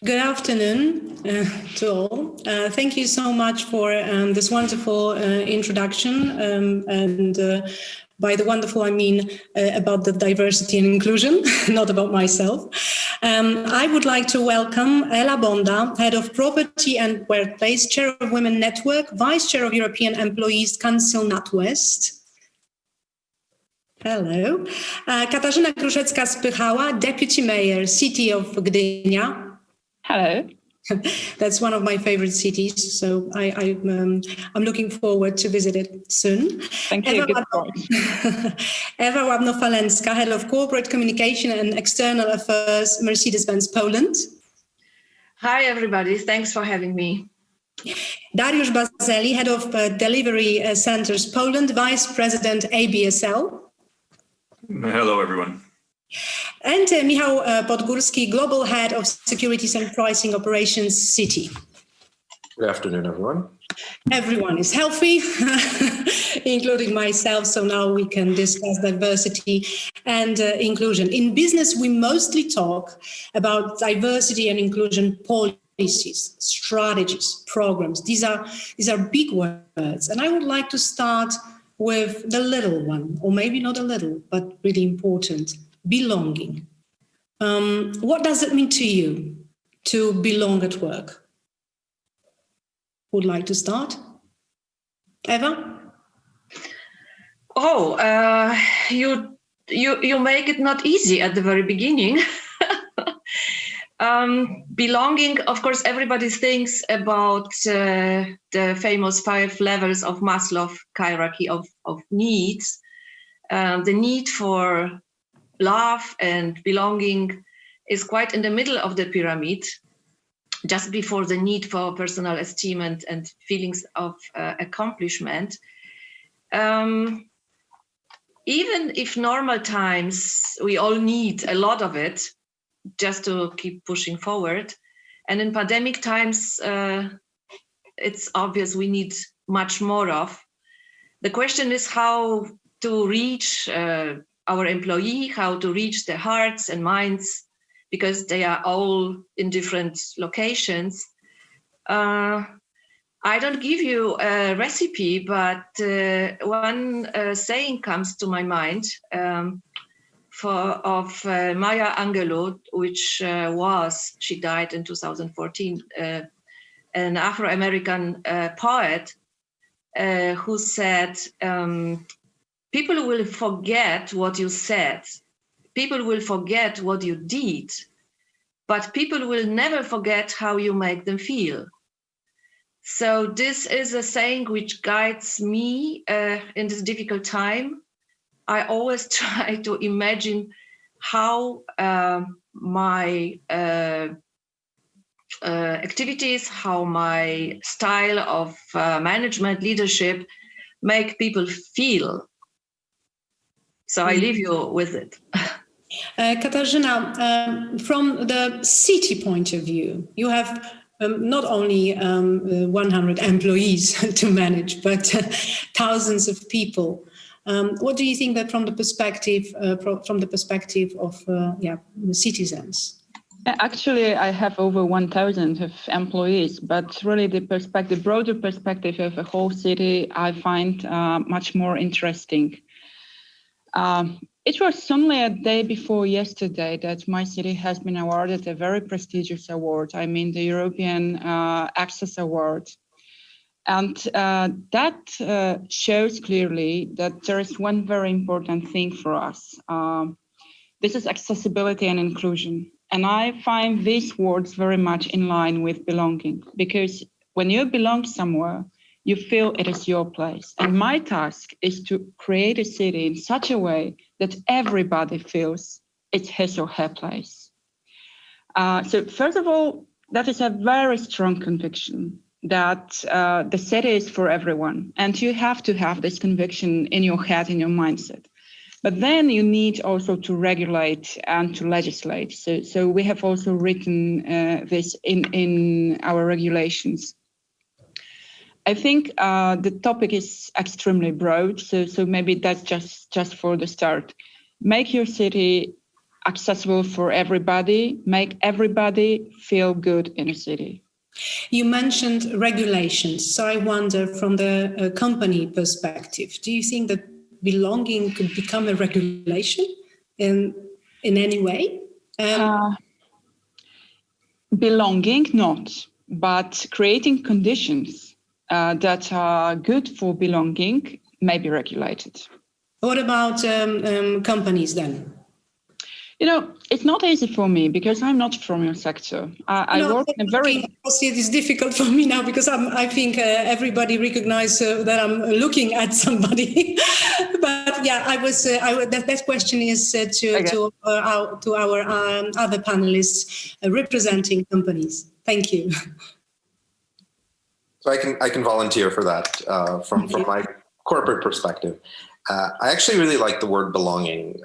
Good afternoon to all. Thank you so much for this wonderful introduction. By the wonderful, I mean about the diversity and inclusion, not about myself. I would like to welcome Ela Bonda, Head of Property and Workplace, Chair of Women Network, Vice Chair of European Employees Council NatWest. Hello. Katarzyna Kruszecka-Spychała, Deputy Mayor, City of Gdynia. Hello. That's one of my favorite cities, so I'm looking forward to visit it soon. Thank you. Ewa Łabno-Falenska, Head of Corporate Communication and External Affairs, Mercedes-Benz Poland. Hi, everybody. Thanks for having me. Dariusz Bazeli, Head of Delivery Centers Poland, Vice President ABSL. Hello, everyone. And Michał Podgórski, Global Head of Securities and Pricing Operations, Citi. Good afternoon, everyone. Everyone is healthy, including myself, so now we can discuss diversity and inclusion. In business, we mostly talk about diversity and inclusion policies, strategies, programs. These are big words, and I would like to start with the little one, or maybe not a little, but really important. Belonging. What does it mean to you to belong at work? Would like to start? Eva? Oh, you make it not easy at the very beginning. Belonging, of course, everybody thinks about the famous 5 levels of Maslow hierarchy of needs. The need for love and belonging is quite in the middle of the pyramid, just before the need for personal esteem and feelings of accomplishment. Even if normal times, we all need a lot of it just to keep pushing forward. And in pandemic times, it's obvious we need much more of. The question is how to reach our employee, how to reach their hearts and minds, because they are all in different locations. I don't give you a recipe, but one saying comes to my mind of Maya Angelou, which she died in 2014, an Afro-American poet who said, people will forget what you said. People will forget what you did, but people will never forget how you make them feel. So this is a saying which guides me in this difficult time. I always try to imagine how my activities, how my style of management, leadership make people feel. So I leave you with it. Katarzyna, from the city point of view, you have not only 100 employees to manage, but thousands of people. What do you think that from the perspective of citizens? Actually, I have over 1,000 of employees, but really the broader perspective of the whole city, I find much more interesting. It was only a day before yesterday that my city has been awarded a very prestigious award. I mean, the European Access Award. And that shows clearly that there is one very important thing for us. This is accessibility and inclusion. And I find these words very much in line with belonging, because when you belong somewhere, you feel it is your place. And my task is to create a city in such a way that everybody feels it's his or her place. So first of all, that is a very strong conviction that the city is for everyone. And you have to have this conviction in your head, in your mindset. But then you need also to regulate and to legislate. So we have also written this in our regulations. I think the topic is extremely broad, so maybe that's just for the start. Make your city accessible for everybody, make everybody feel good in a city. You mentioned regulations. So I wonder, from the company perspective, do you think that belonging could become a regulation in any way? Belonging, not, but creating conditions that are good for belonging may be regulated. What about companies then? It's not easy for me because I'm not from your sector. I work in a very... It is difficult for me now because I think everybody recognizes that I'm looking at somebody. But yeah, that question is to our other panelists representing companies. Thank you. So I can volunteer for that from my corporate perspective. I actually really like the word belonging,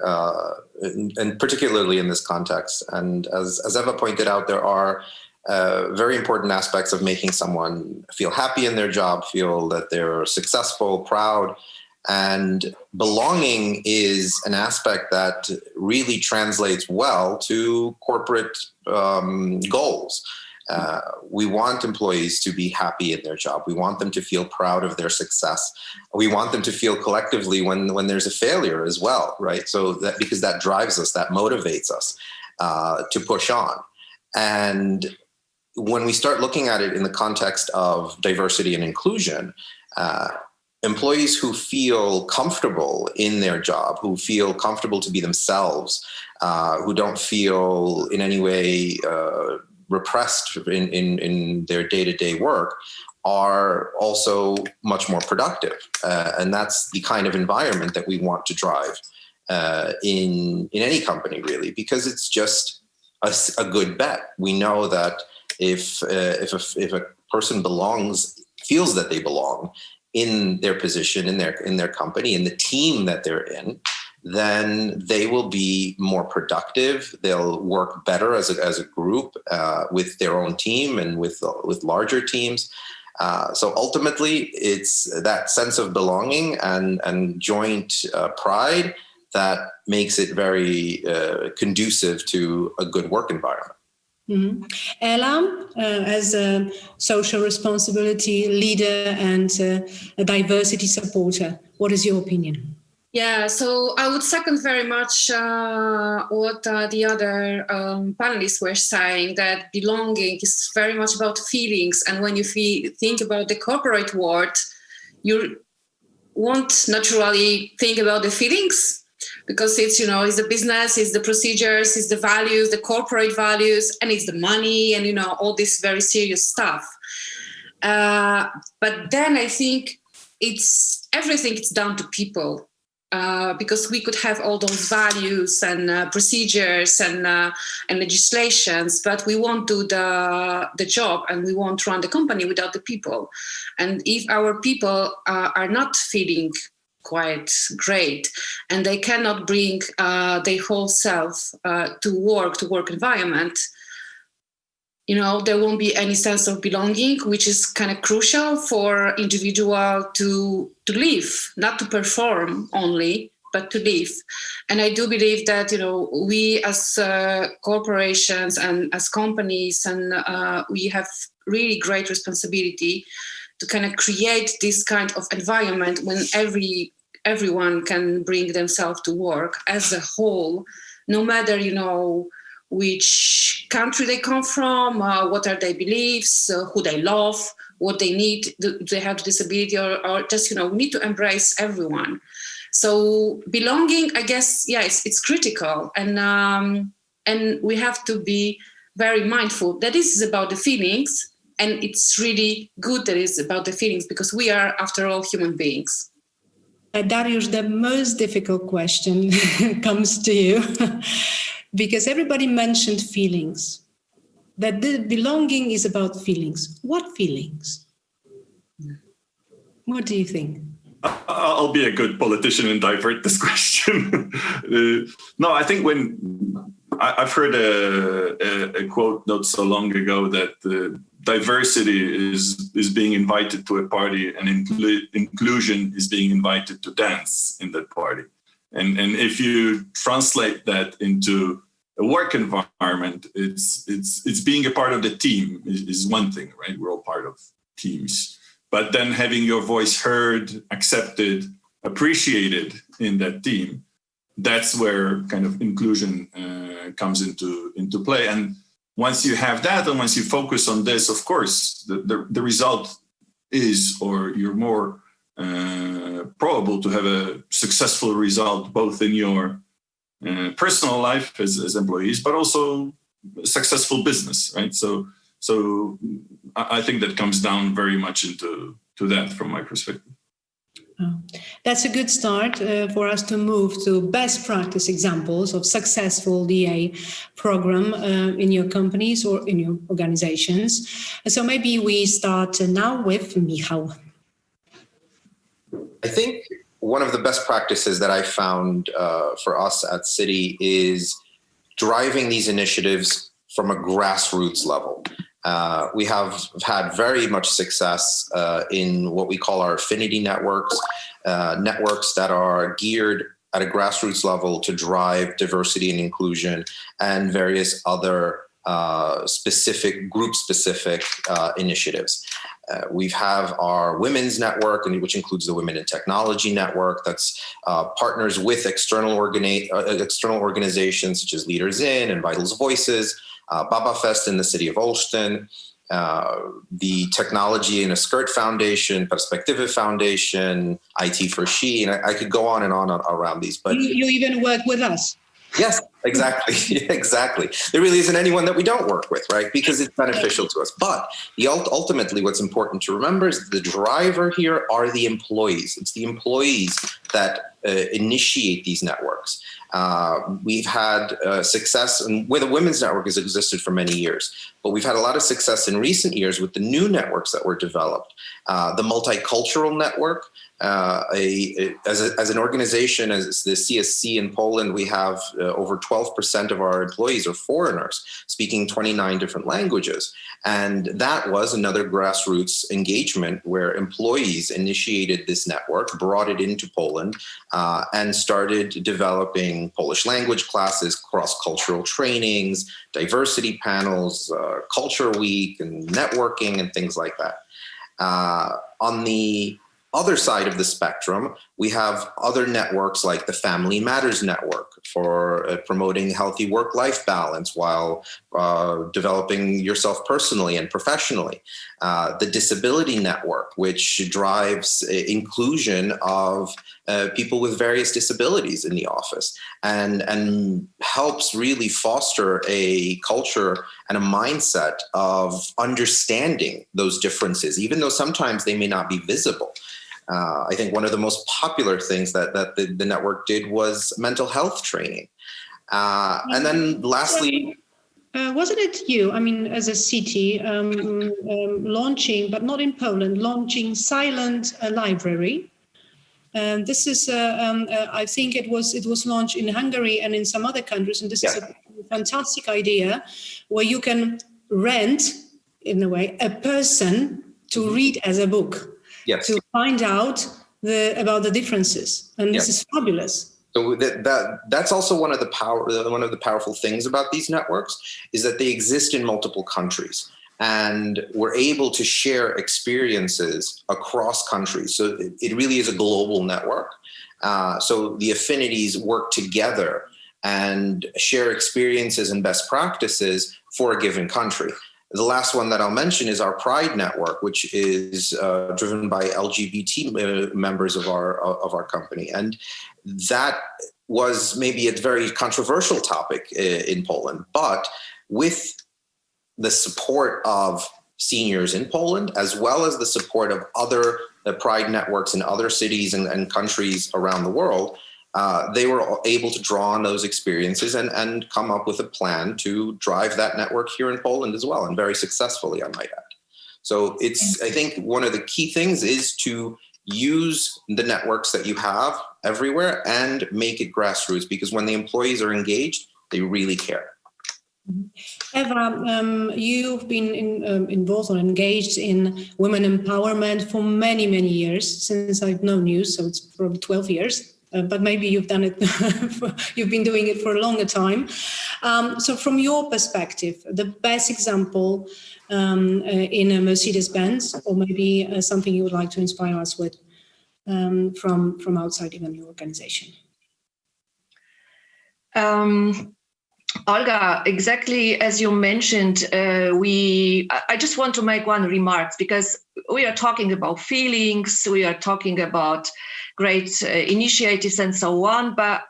and particularly in this context. And as Eva pointed out, there are very important aspects of making someone feel happy in their job, feel that they're successful, proud. And belonging is an aspect that really translates well to corporate goals. We want employees to be happy in their job. We want them to feel proud of their success. We want them to feel collectively when there's a failure as well, right? So that, because that drives us, that motivates us to push on. And when we start looking at it in the context of diversity and inclusion, employees who feel comfortable in their job, who feel comfortable to be themselves, who don't feel in any way repressed in their day-to-day work, are also much more productive. And that's the kind of environment that we want to drive in any company, really, because it's just a good bet. We know that if a person feels that they belong in their position, in their company, in the team that they're in, then they will be more productive. They'll work better as a group with their own team and with larger teams. So ultimately, it's that sense of belonging and joint pride that makes it very conducive to a good work environment. Mm-hmm. Ella, as a social responsibility leader and a diversity supporter, what is your opinion? Yeah, so I would second very much what the other panelists were saying, that belonging is very much about feelings. And when you think about the corporate world, you won't naturally think about the feelings, because it's the business, it's the procedures, it's the values, the corporate values, and it's the money and, all this very serious stuff. But then I think everything is down to people. Because we could have all those values and procedures and legislations, but we won't do the job and we won't run the company without the people. And if our people are not feeling quite great and they cannot bring their whole self to work environment, there won't be any sense of belonging, which is kind of crucial for individual to live, not to perform only, but to live. And I do believe that, we as corporations and as companies, and we have really great responsibility to kind of create this kind of environment when everyone can bring themselves to work as a whole, no matter, which country they come from, what are their beliefs, who they love, what they need, do they have disability, or just, we need to embrace everyone. So belonging, I guess, it's critical. And we have to be very mindful that this is about the feelings, and it's really good that it's about the feelings, because we are, after all, human beings. Dariusz, the most difficult question comes to you. Because everybody mentioned feelings, that the belonging is about feelings. What feelings? What do you think? I'll be a good politician and divert this question. No, I think when I've heard a quote not so long ago that diversity is being invited to a party and inclusion is being invited to dance in that party. And if you translate that into a work environment, it's being a part of the team is one thing, right? We're all part of teams. But then having your voice heard, accepted, appreciated in that team, that's where kind of inclusion comes into play. And once you have that, and once you focus on this, of course, the result is, or you're more probable to have a successful result, both in your personal life as employees, but also successful business, right? So I think that comes down very much into that from my perspective. Oh, that's a good start for us to move to best practice examples of successful DA program in your companies or in your organizations. So maybe we start now with Michał. I think one of the best practices that I found for us at Citi is driving these initiatives from a grassroots level. We have had very much success in what we call our affinity networks, networks that are geared at a grassroots level to drive diversity and inclusion and various other group-specific initiatives. We have our women's network, which includes the Women in Technology Network, that's partners with external organizations such as Leaders In and Vitals Voices, Baba Fest in the city of Olsztyn, the Technology in a Skirt Foundation, Perspektywy Foundation, IT for She, and I could go on and on around these. But you even work with us. Yes, exactly. Exactly. There really isn't anyone that we don't work with, right? Because it's beneficial to us. But ultimately, what's important to remember is the driver here are the employees. It's the employees that initiate these networks. We've had success, and where the Women's Network has existed for many years, but we've had a lot of success in recent years with the new networks that were developed. The Multicultural Network, as an organization, as the CSC in Poland, we have over 12% of our employees are foreigners speaking 29 different languages. And that was another grassroots engagement where employees initiated this network, brought it into Poland, and started developing Polish language classes, cross-cultural trainings, diversity panels, Culture Week, and networking, and things like that. On the other side of the spectrum, we have other networks like the Family Matters Network for promoting healthy work-life balance while developing yourself personally and professionally. The Disability Network, which drives inclusion of people with various disabilities in the office and helps really foster a culture and a mindset of understanding those differences, even though sometimes they may not be visible. I think one of the most popular things that the network did was mental health training. And then lastly... wasn't it you, I mean, as a city, launching, but not in Poland, launching Silent Library? This is, I think it was launched in Hungary and in some other countries, and this is a fantastic idea where you can rent, in a way, a person to read as a book. Yes. To find out about the differences, and this is fabulous. So that's also one of the powerful things about these networks is that they exist in multiple countries, and we're able to share experiences across countries. So it really is a global network. So the affinities work together and share experiences and best practices for a given country. The last one that I'll mention is our Pride Network, which is driven by LGBT members of our company. And that was maybe a very controversial topic in Poland, but with the support of seniors in Poland, as well as the support of other Pride networks in other cities and countries around the world, they were able to draw on those experiences and come up with a plan to drive that network here in Poland as well, and very successfully, I might add. So I think one of the key things is to use the networks that you have everywhere and make it grassroots, because when the employees are engaged, they really care. Eva, you've been involved or engaged in women empowerment for many, many years, since I've known you, so it's probably 12 years. but maybe you've done it, you've been doing it for a longer time. So from your perspective, the best example in a Mercedes-Benz, or maybe something you would like to inspire us with from outside even your organization? Olga, exactly as you mentioned, I just want to make one remark, because we are talking about feelings, we are talking about great initiatives and so on, but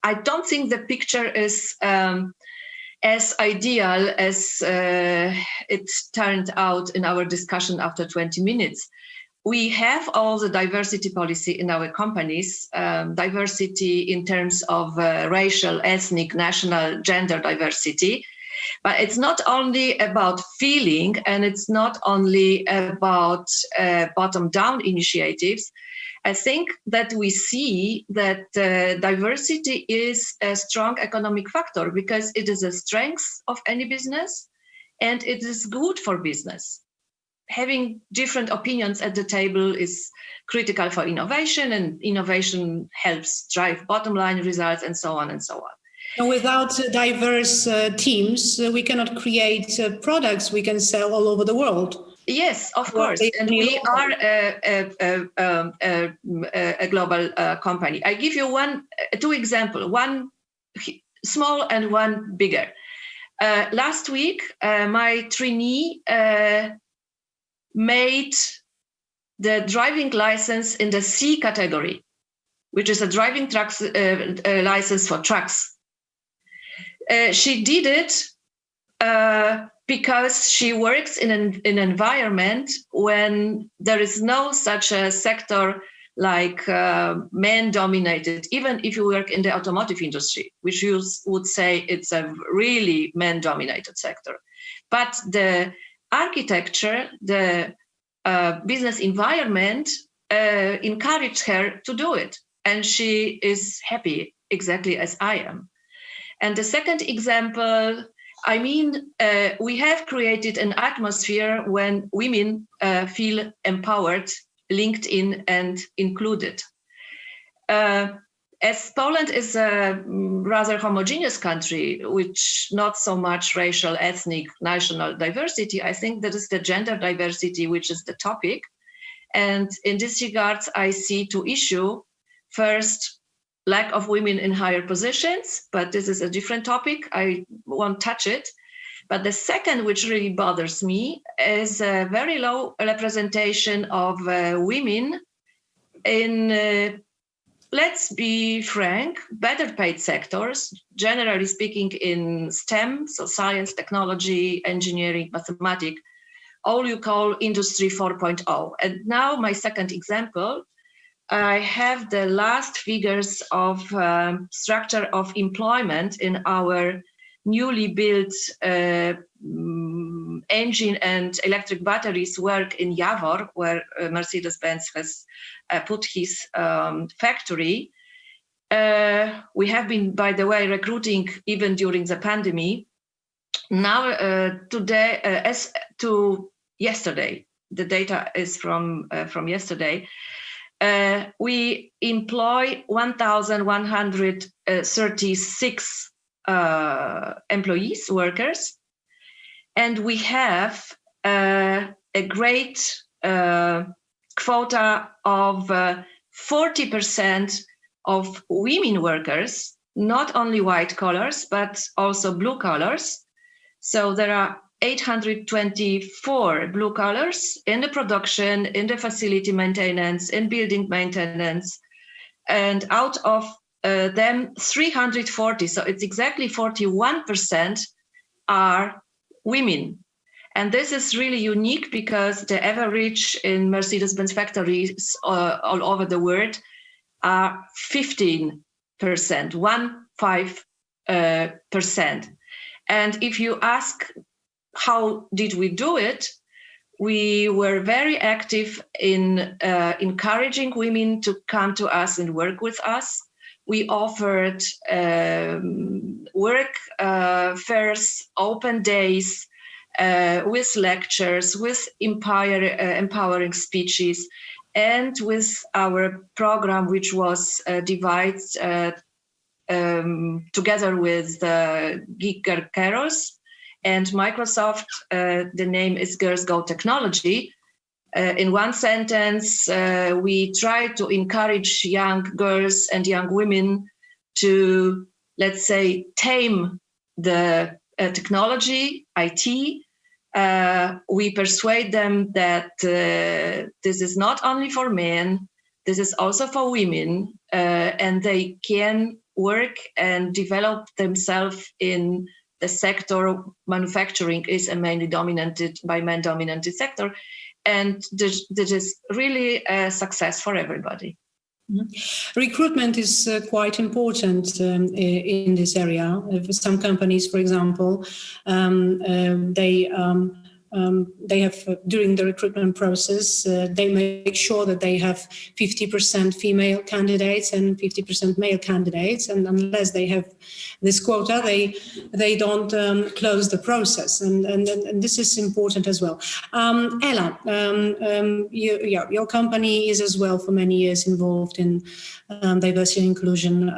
I don't think the picture is as ideal as it turned out in our discussion after 20 minutes. We have all the diversity policy in our companies, diversity in terms of racial, ethnic, national, gender diversity. But it's not only about feeling, and it's not only about bottom-down initiatives. I think that we see that diversity is a strong economic factor, because it is a strength of any business and it is good for business. Having different opinions at the table is critical for innovation, and innovation helps drive bottom line results, and so on and so on. And without diverse teams, we cannot create products we can sell all over the world. Yes, of course. And we are a global company. I give you two examples, one small and one bigger. Last week, my trainee made the driving license in the C category, which is a driving license for trucks. She did it because she works in an environment when there is no such a sector like men-dominated, even if you work in the automotive industry, which you would say it's a really men-dominated sector. But the architecture, the business environment encouraged her to do it. And she is happy, exactly as I am. And the second example, I mean, we have created an atmosphere when women feel empowered, linked in, and included. As Poland is a rather homogeneous country, which not so much racial, ethnic, national diversity, I think that is the gender diversity, which is the topic. And in this regard, I see two issues. First, lack of women in higher positions, but this is a different topic. I won't touch it. But the second, which really bothers me, is a very low representation of women in let's be frank, better paid sectors, generally speaking in STEM, so science, technology, engineering, mathematics, all you call Industry 4.0. And now my second example, I have the last figures of structure of employment in our newly built engine and electric batteries work in Jawor, where Mercedes-Benz has put his factory. We have been, by the way, recruiting even during the pandemic. Now, today, as to yesterday, the data is from yesterday, we employ 1,136 employees, workers, and we have a great quota of 40% of women workers, not only white collars, but also blue collars. So there are 824 blue collars in the production, in the facility maintenance, in building maintenance, and out of them 340, so it's exactly 41% are women. And this is really unique because the average in Mercedes-Benz factories all over the world are 15%, 15%. And if you ask how did we do it, we were very active in encouraging women to come to us and work with us. We offered work fairs, open days, with lectures, with empowering speeches. and with our program, which was divided together with Giga Keros and Microsoft. The name is Girls Go Technology. In one sentence, we try to encourage young girls and young women to, let's say, tame the technology, IT. We persuade them that this is not only for men, this is also for women, and they can work and develop themselves in the sector. Manufacturing is a mainly dominated by men-dominated sector, and this is really a success for everybody. Recruitment is quite important in this area. Some companies, for example, they have during the recruitment process, they make sure that they have 50% female candidates and 50% male candidates, and unless they have this quota, they don't close the process, and this is important as well. Ella, your company is as well for many years involved in diversity and inclusion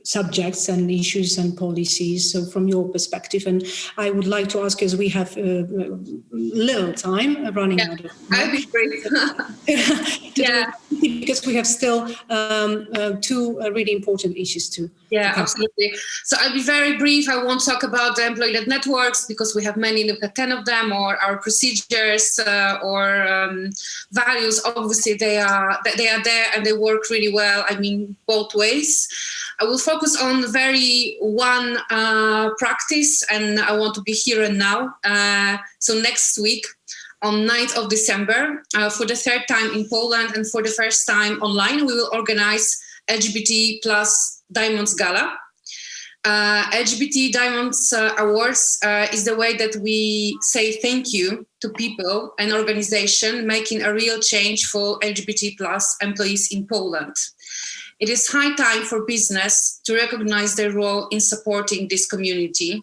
subjects and issues and policies. So from your perspective, and I would like to ask, as we have little time running out of time. I'll be brief. Because we have still two really important issues to absolutely. So I'll be very brief. I won't talk about the employee-led networks because we have many, look at 10 of them, or our procedures or values. Obviously, they are there and they work really well. I mean, both ways. I will focus on one practice, and I want to be here and now. So next week, on 9th of December, for the third time in Poland and for the first time online, we will organize LGBT plus Diamonds Gala. LGBT Diamonds Awards is the way that we say thank you to people and organizations making a real change for LGBT plus employees in Poland. It is high time for business to recognize their role in supporting this community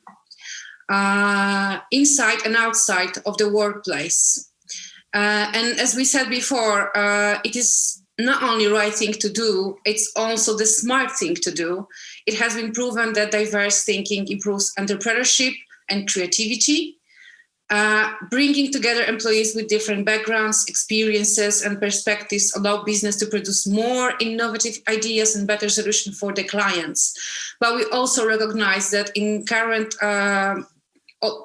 inside and outside of the workplace. And as we said before, it is not only the right thing to do, it's also the smart thing to do. It has been proven that diverse thinking improves entrepreneurship and creativity. Bringing together employees with different backgrounds, experiences, and perspectives allow business to produce more innovative ideas and better solutions for the clients. But we also recognize that in current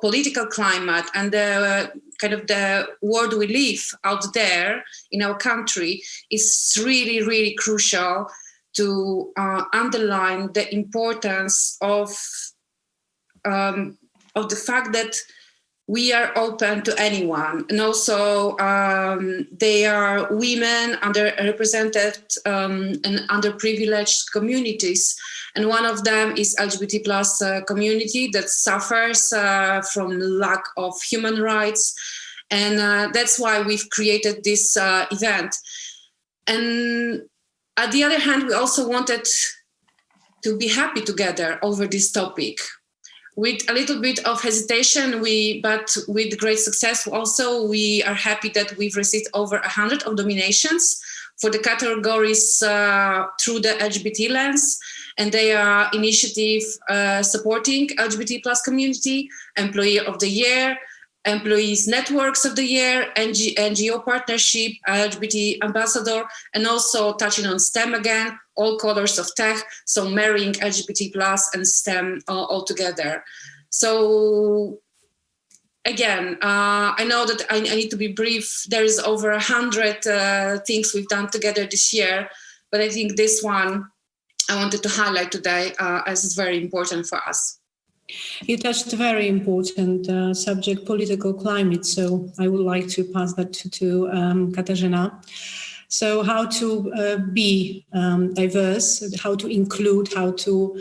political climate and the kind of the world we live out there in our country, is really, really crucial to underline the importance of the fact that we are open to anyone, and also they are women, underrepresented and underprivileged communities. And one of them is LGBT plus community that suffers from lack of human rights. And that's why we've created this event. And on the other hand, we also wanted to be happy together over this topic. With a little bit of hesitation, but with great success also, we are happy that we've received over 100 of nominations for the categories through the LGBT lens. And they are initiative supporting LGBT plus community, Employee of the Year, Employees Networks of the Year, NGO Partnership, LGBT Ambassador, and also touching on STEM again, all colors of tech, so marrying LGBT plus and STEM all together. So again, I know that I need to be brief. There is over 100 things we've done together this year, but I think this one I wanted to highlight today as it's very important for us. You touched a very important subject, political climate. So I would like to pass that to Katarzyna. So how to be diverse, how to include, how to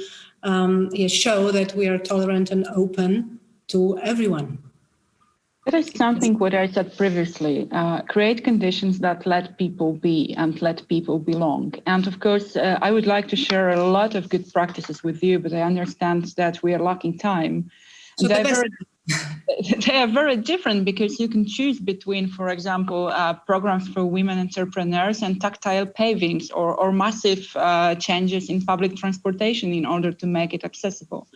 show that we are tolerant and open to everyone. That is something what I said previously, create conditions that let people be and let people belong. And of course, I would like to share a lot of good practices with you, but I understand that we are lacking time. So they are very different, because you can choose between, for example, programs for women entrepreneurs and tactile pavings, or massive changes in public transportation in order to make it accessible.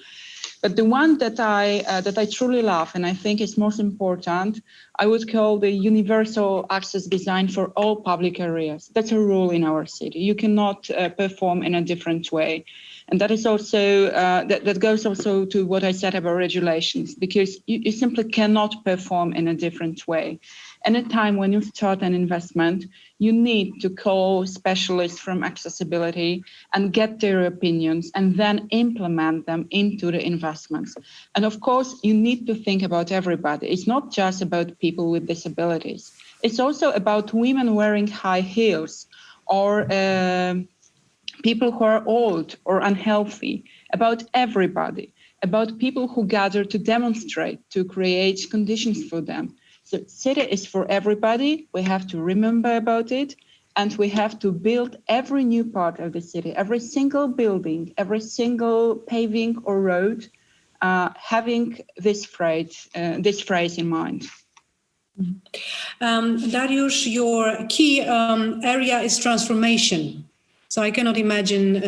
But the one that I truly love, and I think is most important, I would call the universal access design for all public areas. That's a rule in our city. You cannot perform in a different way. And that is also, that goes also to what I said about regulations, because you simply cannot perform in a different way. Anytime when you start an investment, you need to call specialists from accessibility and get their opinions and then implement them into the investments. And of course, you need to think about everybody. It's not just about people with disabilities. It's also about women wearing high heels, or people who are old or unhealthy, about everybody, about people who gather to demonstrate, to create conditions for them. So city is for everybody. We have to remember about it, and we have to build every new part of the city, every single building, every single paving or road, having this phrase in mind. Dariusz, your key area is transformation. So I cannot imagine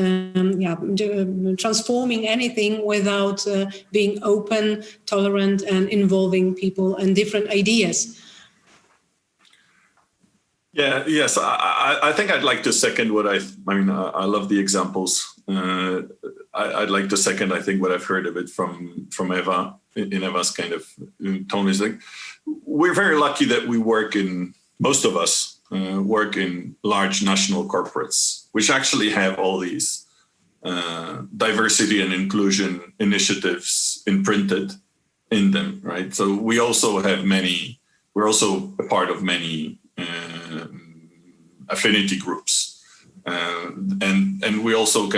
transforming anything without being open, tolerant, and involving people and different ideas. Yes. I think I'd like to second what I I love the examples. I'd like to second, I think, what I've heard of it from Eva, in Eva's kind of tone is like, we're very lucky that we work in, most of us work in large national corporates, which actually have all these diversity and inclusion initiatives imprinted in them, right? So we also have we're also a part of many affinity groups. And we also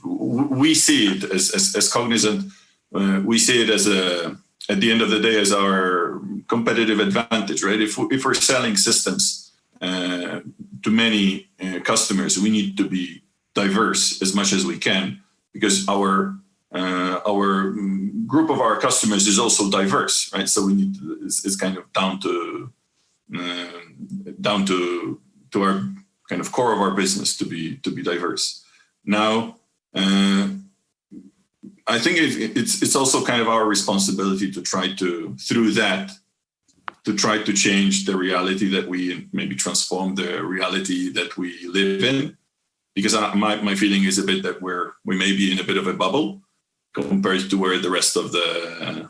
we see it as Cognizant, we see it as at the end of the day, as our competitive advantage, right? If we're selling systems to many customers, we need to be diverse as much as we can, because our group of our customers is also diverse, right? So we need to, it's kind of down to our kind of core of our business to be diverse. Now, I think it's also kind of our responsibility to try to, through that, to try to change the reality that we maybe transform the reality that we live in, because my feeling is a bit that we may be in a bit of a bubble compared to where the rest of the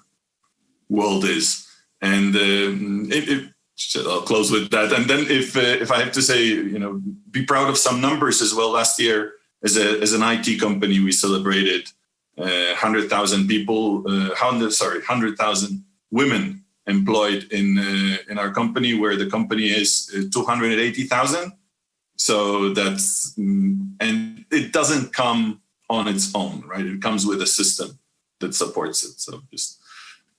world is. And I'll close with that. And then if I have to say, be proud of some numbers as well. Last year, as an IT company, we celebrated 100,000 people, 100,000 women employed in our company, where the company is 280,000. So that's, and it doesn't come on its own, right? It comes with a system that supports it. So just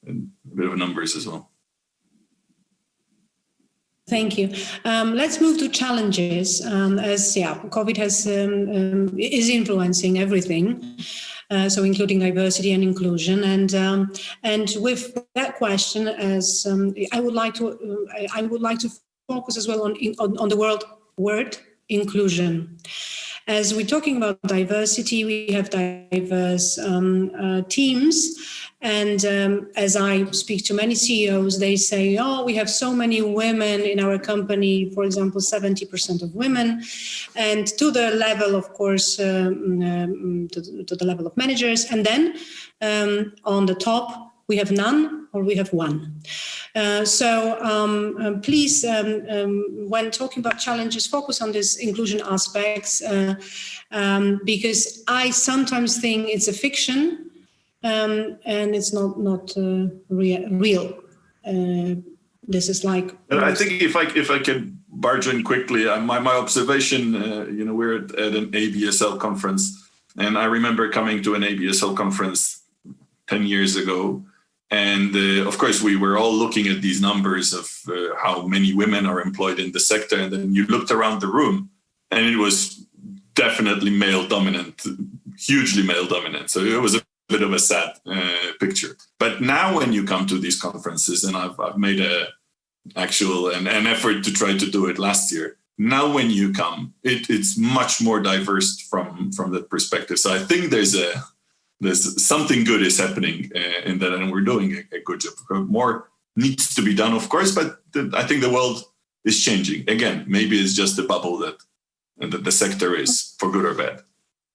a bit of numbers as well. Thank you. Let's move to challenges, as COVID is influencing everything. So including diversity and inclusion, and with that question, as I would like to focus as well on the word inclusion. As we're talking about diversity, we have diverse teams, and as I speak to many CEOs, they say, "Oh, we have so many women in our company. For example, 70% of women," and to the level, of course, to the level of managers, and then on the top we have none or we have one. So please, when talking about challenges, focus on these inclusion aspects, because I sometimes think it's a fiction. And it's not real. This is like. And I think if I can barge in quickly, my observation, we're at an ABSL conference, and I remember coming to an ABSL conference 10 years ago, and of course we were all looking at these numbers of how many women are employed in the sector, and then you looked around the room, and it was definitely male dominant, hugely male dominant. So it was a bit of a sad picture. But now when you come to these conferences, and I've made an effort to try to do it last year. Now when you come, it's much more diverse from that perspective. So I think there's something good is happening in that, and we're doing a good job. More needs to be done, of course, but I think the world is changing. Again, maybe it's just a bubble that the sector is, for good or bad.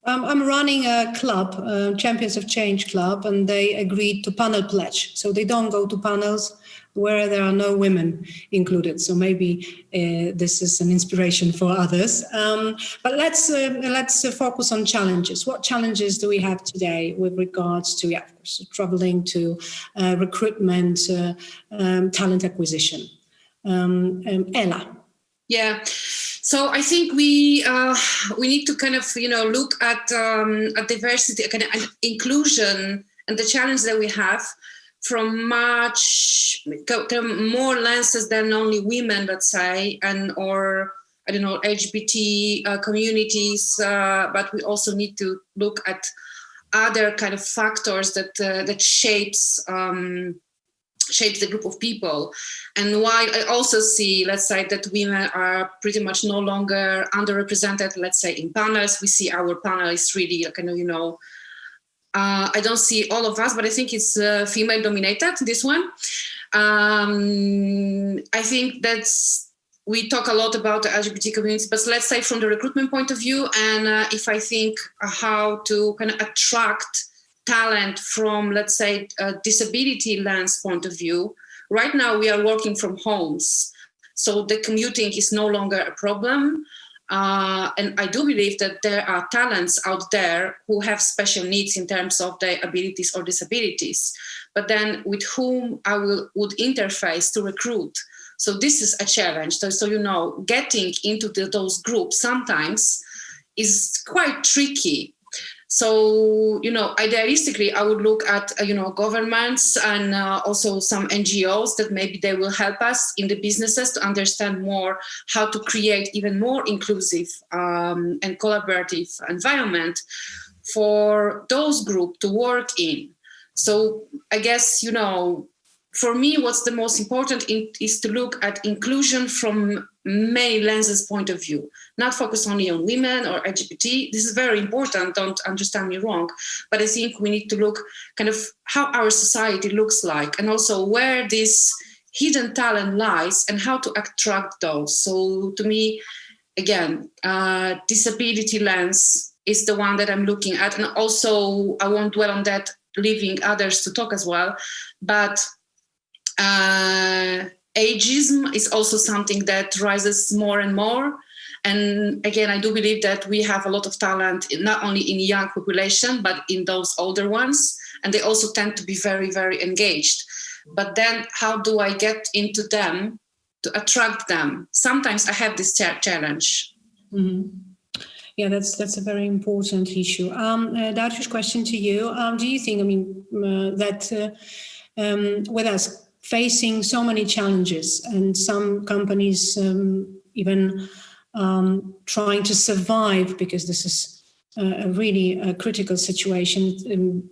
I'm running a club, Champions of Change Club, and they agreed to panel pledge. So they don't go to panels where there are no women included. So maybe this is an inspiration for others. But let's focus on challenges. What challenges do we have today with regards to, of course, traveling, to recruitment, talent acquisition? Ella. Yeah. So I think we need to kind of look at diversity, kind of inclusion, and the challenge that we have from much more lenses than only women, let's say, or I don't know, LGBT communities. But we also need to look at other kind of factors that shapes the group of people. And while I also see, let's say, that women are pretty much no longer underrepresented, let's say, in panels, we see our panel is really kind of, I don't see all of us, but I think it's female dominated, this one. I think we talk a lot about the LGBT community, but let's say from the recruitment point of view, and if I think how to kind of attract talent from, let's say, a disability lens point of view, right now we are working from homes. So the commuting is no longer a problem. And I do believe that there are talents out there who have special needs in terms of their abilities or disabilities, but then with whom I would interface to recruit. So this is a challenge. So getting into those groups sometimes is quite tricky. So, idealistically, I would look at, governments and also some NGOs that maybe they will help us in the businesses to understand more how to create even more inclusive and collaborative environment for those groups to work in. So I guess, for me, what's the most important is to look at inclusion from many lenses point of view, not focus only on women or LGBT. This is very important, don't understand me wrong, but I think we need to look kind of how our society looks like, and also where this hidden talent lies and how to attract those. So to me, again, disability lens is the one that I'm looking at. And also, I won't dwell on that, leaving others to talk as well, but ageism is also something that rises more and more. And again, I do believe that we have a lot of talent, not only in young population, but in those older ones. And they also tend to be very, very engaged. But then how do I get into them to attract them? Sometimes I have this challenge. Mm-hmm. Yeah, that's a very important issue. Dariusz, question to you. Do you think, that with us facing so many challenges and some companies even trying to survive, because this is a really critical situation,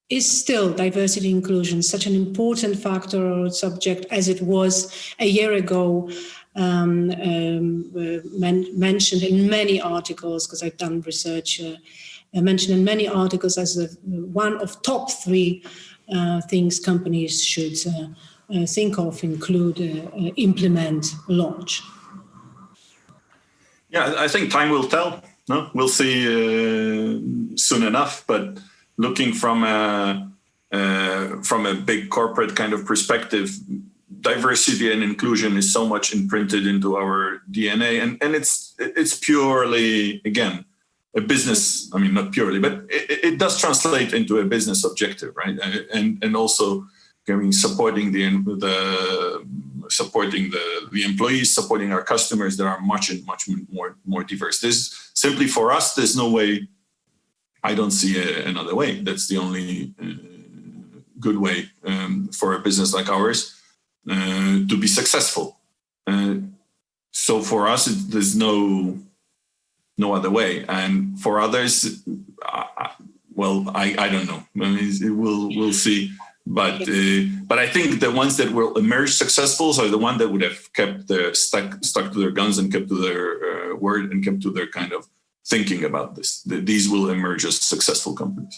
is still diversity inclusion such an important factor or subject as it was a year ago, mentioned in many articles, because I've done research, mentioned in many articles as one of top 3 things companies should think of, include, implement, launch? Yeah, I think time will tell. No, we'll see soon enough. But looking from a big corporate kind of perspective, diversity and inclusion is so much imprinted into our DNA, and it's purely, again, a business. I mean, not purely, but it does translate into a business objective, right? And also, supporting the employees, supporting our customers that are much more diverse. There's simply, for us, there's no way. I don't see another way. That's the only good way for a business like ours to be successful. So for us, there's no other way. And for others, well, I don't know. I mean, we'll see. But I think the ones that will emerge successful are the ones that would have kept stuck to their guns and kept to their word and kept to their kind of thinking about this. These will emerge as successful companies.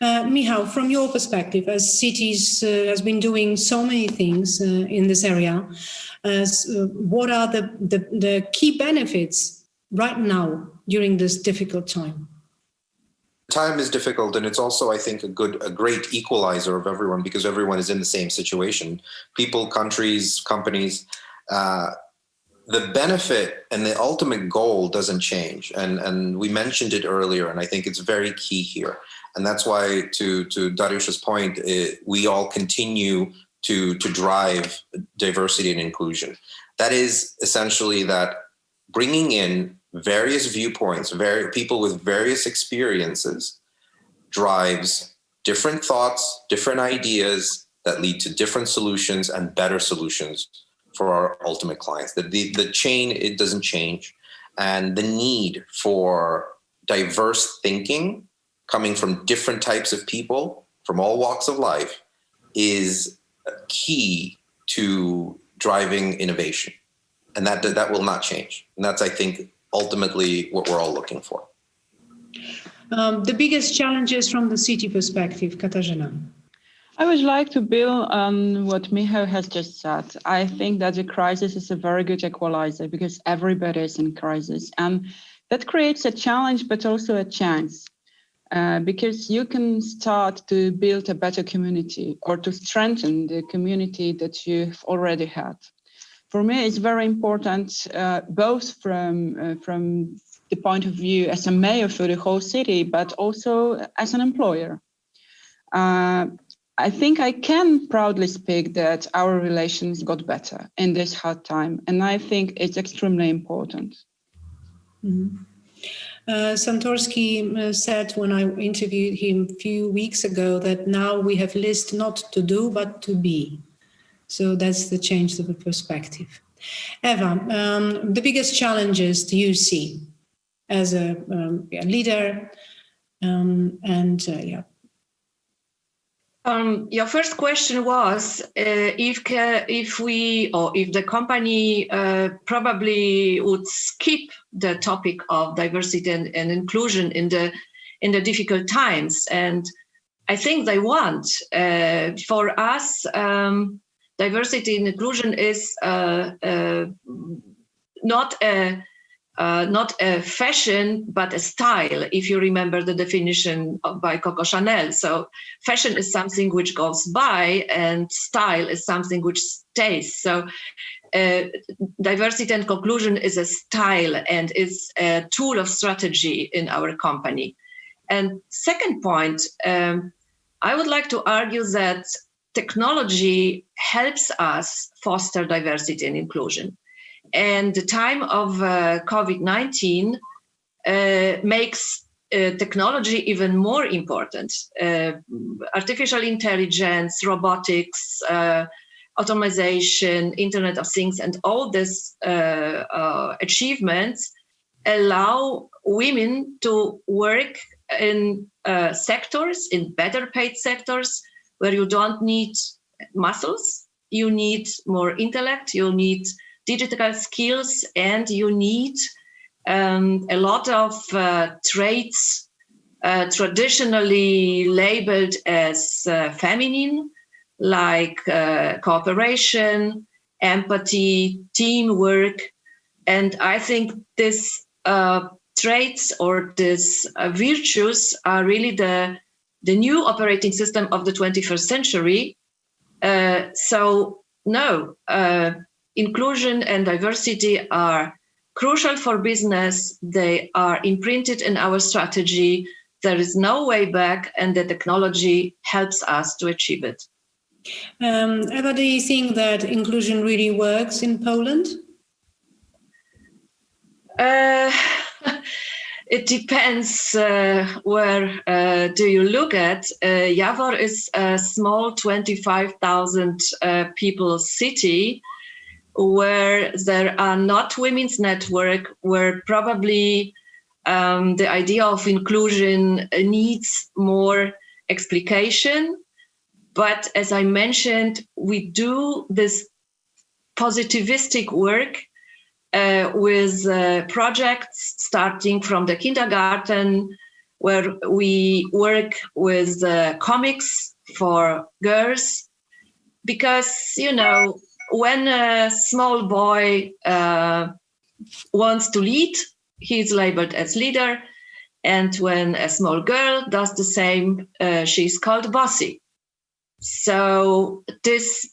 Michał, from your perspective, as cities has been doing so many things in this area, what are the key benefits right now during this difficult time? Time is difficult, and it's also, I think, a great equalizer of everyone, because everyone is in the same situation. People, countries, companies. The benefit and the ultimate goal doesn't change, and we mentioned it earlier, and I think it's very key here. And that's why, to Dariusz's point, we all continue to drive diversity and inclusion. That is essentially that bringing in various viewpoints, people with various experiences, drives different thoughts, different ideas that lead to different solutions and better solutions for our ultimate clients. The chain, it doesn't change. And the need for diverse thinking coming from different types of people from all walks of life is key to driving innovation. And that will not change. And that's, I think, ultimately what we're all looking for. The biggest challenges from the city perspective, Katarzyna. I would like to build on what Michał has just said. I think that the crisis is a very good equalizer because everybody is in crisis. And that creates a challenge, but also a chance. Because you can start to build a better community or to strengthen the community that you've already had. For me, it's very important, both from the point of view as a mayor for the whole city, but also as an employer. I think I can proudly speak that our relations got better in this hard time, and I think it's extremely important. Mm-hmm. Santorski said when I interviewed him a few weeks ago that now we have list not to do, but to be. So that's the change of the perspective. Eva, the biggest challenges do you see as a leader? Your first question was if the company probably would skip the topic of diversity and inclusion in the difficult times, and I think they won't. For us, diversity and inclusion is not a fashion, but a style, if you remember the definition by Coco Chanel. So fashion is something which goes by and style is something which stays. So diversity and inclusion is a style and is a tool of strategy in our company. And second point, I would like to argue that technology helps us foster diversity and inclusion. And the time of COVID-19 makes technology even more important. Artificial intelligence, robotics, automation, Internet of Things, and all these achievements allow women to work in sectors, in better paid sectors, where you don't need muscles, you need more intellect, you need digital skills, and you need a lot of traits traditionally labeled as feminine, like cooperation, empathy, teamwork. And I think these traits or these virtues are really the new operating system of the 21st century. Inclusion and diversity are crucial for business. They are imprinted in our strategy. There is no way back, and the technology helps us to achieve it. Eva, do you think that inclusion really works in Poland? It depends where do you look at. Jawor is a small 25,000 people city, where there are not women's network, where probably The idea of inclusion needs more explication. But as I mentioned, we do this positivistic work with projects starting from the kindergarten, where we work with comics for girls. Because, when a small boy wants to lead, he's labeled as leader. And when a small girl does the same, she's called bossy. So this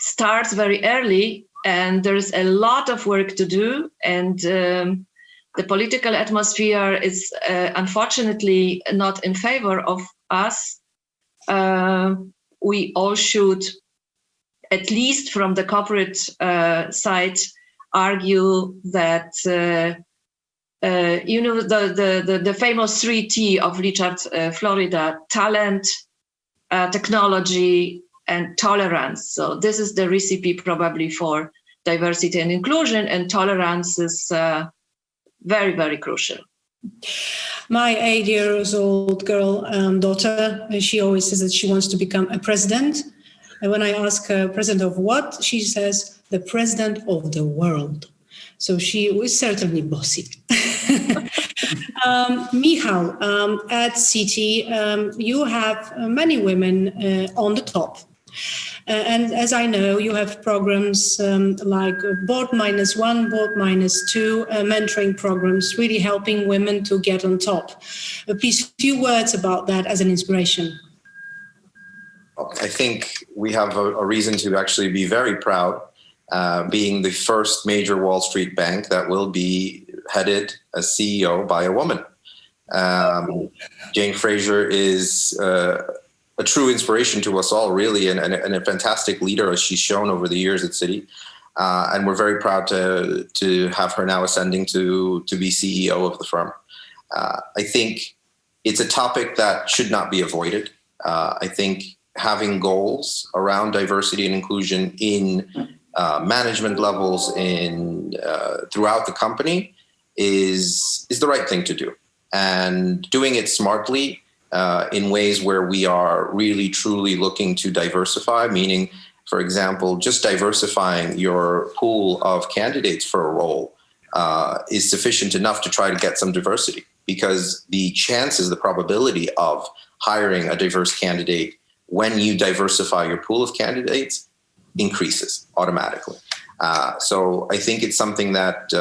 starts very early, and there's a lot of work to do. And the political atmosphere is unfortunately not in favor of us. We all should, at least from the corporate side, argue that the famous 3T of Richard Florida: talent, technology, and tolerance. So this is the recipe probably for diversity and inclusion, and tolerance is very, very crucial. My 8-year-old girl daughter, she always says that she wants to become a president. And when I ask her, president of what? She says, the president of the world. So she is certainly bossy. Michał, at City, you have many women on the top. And as I know, you have programs like Board -1, Board -2, mentoring programs, really helping women to get on top. Please, a few words about that as an inspiration. I think we have a reason to actually be very proud, being the first major Wall Street bank that will be headed as CEO by a woman. Jane Fraser is a true inspiration to us all, really, and a fantastic leader, as she's shown over the years at Citi. And we're very proud to have her now ascending to be CEO of the firm. I think it's a topic that should not be avoided. I think having goals around diversity and inclusion in management levels throughout the company is the right thing to do. And doing it smartly in ways where we are really truly looking to diversify, meaning, for example, just diversifying your pool of candidates for a role is sufficient enough to try to get some diversity, because the chances, the probability of hiring a diverse candidate when you diversify your pool of candidates increases automatically. So I think it's something that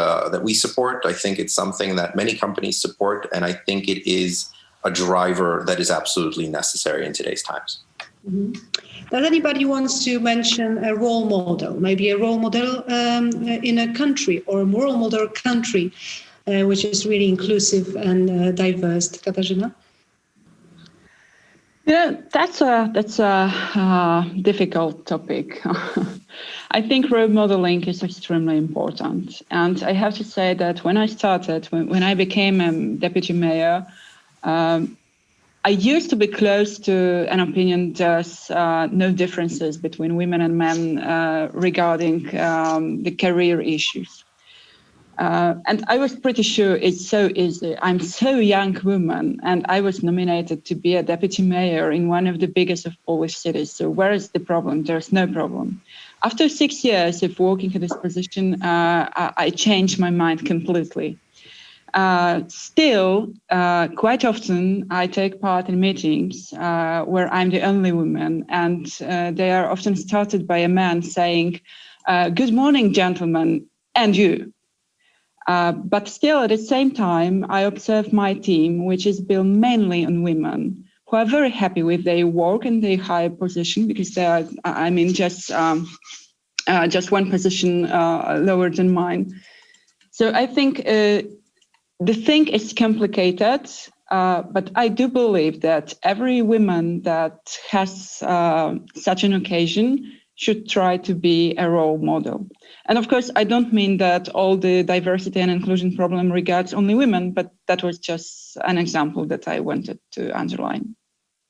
we support. I think it's something that many companies support, and I think it is a driver that is absolutely necessary in today's times. Mm-hmm. Does anybody wants to mention a role model, maybe a role model in a country, or a role model country which is really inclusive and diverse? Katarzyna? Yeah, that's a difficult topic. I think role modeling is extremely important. And I have to say that when I started, when I became a deputy mayor, I used to be close to an opinion there's no differences between women and men regarding the career issues. And I was pretty sure it's so easy. I'm so young woman, and I was nominated to be a deputy mayor in one of the biggest of Polish cities. So where is the problem? There's no problem. After 6 years of working in this position, I changed my mind completely. Still, quite often I take part in meetings where I'm the only woman, and they are often started by a man saying, "Good morning, gentlemen, and you." But still, at the same time, I observe my team, which is built mainly on women, who are very happy with their work and their higher position, because they are, just one position lower than mine. So I think the thing is complicated, but I do believe that every woman that has such an occasion should try to be a role model. And of course, I don't mean that all the diversity and inclusion problem regards only women, but that was just an example that I wanted to underline.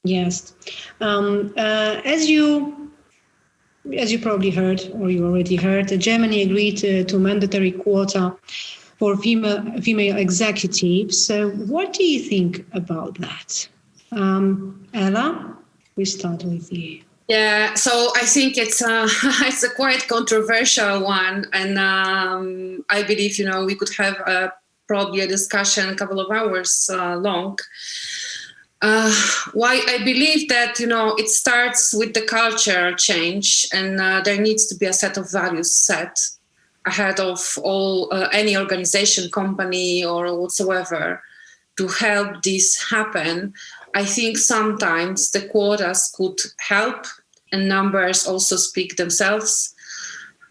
Yes. As you probably heard, or you already heard, Germany agreed to mandatory quota for female executives. So what do you think about that? Ella, we start with you. Yeah, so I think it's a quite controversial one, and I believe we could have probably a discussion a couple of hours long. Why I believe that it starts with the culture change, and there needs to be a set of values set ahead of all any organization, company, or whatsoever to help this happen. I think sometimes the quotas could help, and numbers also speak themselves.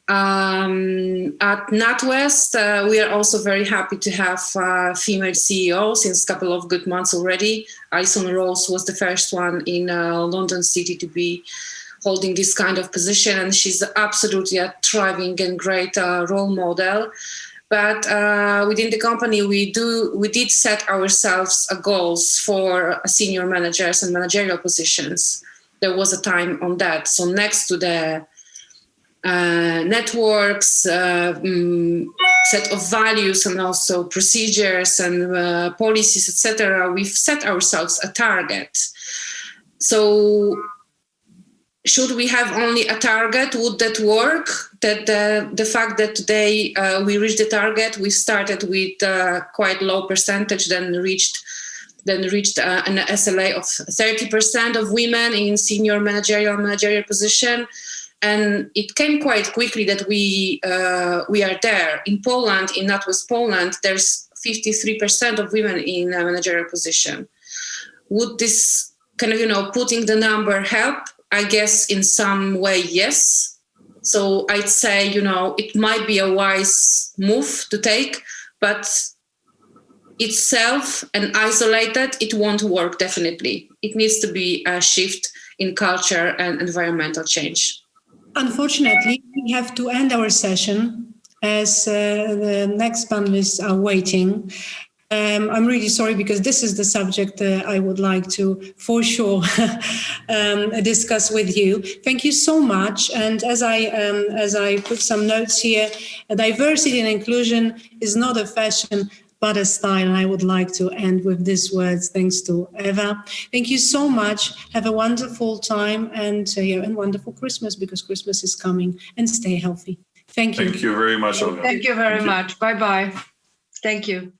At NatWest, we are also very happy to have female CEO since a couple of good months already. Alison Rose was the first one in London City to be holding this kind of position, and she's absolutely a thriving and great role model. But within the company, we did set ourselves goals for senior managers and managerial positions. There was a time on that. So next to the networks, set of values, and also procedures and policies, etc., we've set ourselves a target. So should we have only a target? Would that work? That the fact that today we reached the target, we started with quite low percentage, then reached an SLA of 30% of women in senior managerial position, and it came quite quickly that we are there. In Poland, in NatWest Poland, there's 53% of women in a managerial position. Would this kind of putting the number help? I guess in some way, yes. So I'd say, it might be a wise move to take, but itself and isolated, it won't work, definitely. It needs to be a shift in culture and environmental change. Unfortunately, we have to end our session as the next panelists are waiting. I'm really sorry because this is the subject I would like to, for sure, discuss with you. Thank you so much. And as I put some notes here, diversity and inclusion is not a fashion, but a style. And I would like to end with these words. Thanks to Eva. Thank you so much. Have a wonderful time and wonderful Christmas, because Christmas is coming. And stay healthy. Thank you. Thank you very much, Olga. Thank you very much. Bye-bye. Thank you.